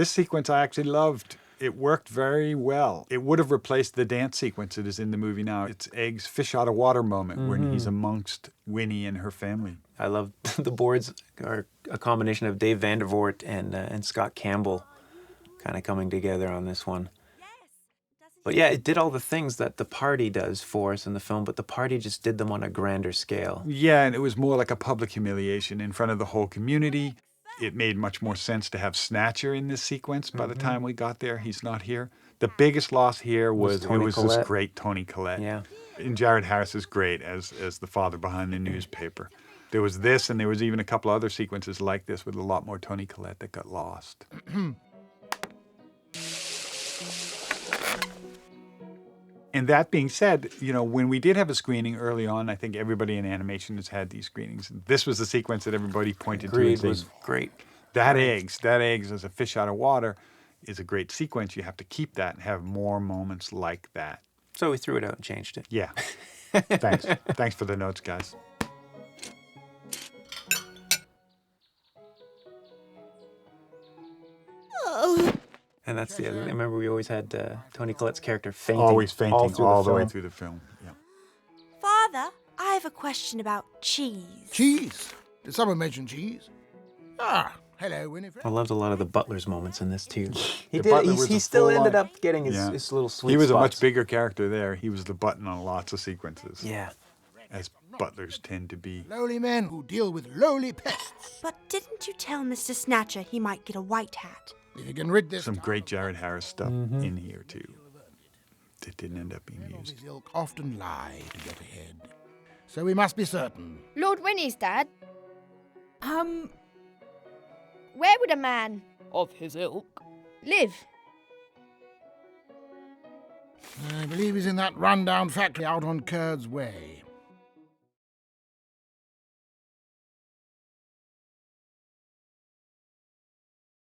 This sequence I actually loved. It worked very well. It would have replaced the dance sequence that is in the movie now. It's Egg's fish out of water moment when he's amongst Winnie and her family. I love the boards are a combination of Dave Vandervoort and Scott Campbell kind of coming together on this one. But yeah, it did all the things that the party does for us in the film, but the party just did them on a grander scale. Yeah, and it was more like a public humiliation in front of the whole community. It made much more sense to have Snatcher in this sequence by the time we got there. He's not here. The biggest loss here was this great Toni Collette. Yeah. And Jared Harris is great as the father behind the newspaper. There was this, and there was even a couple other sequences like this with a lot more Toni Collette that got lost. And that being said, you know, when we did have a screening early on, I think everybody in animation has had these screenings. This was the sequence that everybody pointed to. It was great. That eggs as a fish out of water is a great sequence. You have to keep that and have more moments like that. So we threw it out and changed it. Yeah. Thanks. Thanks for the notes, guys. And that's the other thing. Remember, we always had Toni Collette's character fainting. Always fainting all the way film. through the film. Yeah. Father, I have a question about cheese. Cheese? Did someone mention cheese? Ah, hello, Winifred. I loved a lot of the butler's moments in this, too. Butler was He a still ended full-on- up getting his, Yeah. his little sweet He was spots. a much bigger character there. He was the button on lots of sequences. Yeah. As butlers tend to be. Lowly men who deal with lowly pests. But didn't you tell Mr. Snatcher he might get a white hat? If you can rid this Some great Jared Harris stuff in here, too. That didn't end up being used. his ilk often lie to get ahead. So we must be certain. Lord Winnie's dad? Where would a man of his ilk live? I believe he's in that run-down factory out on Curd's Way.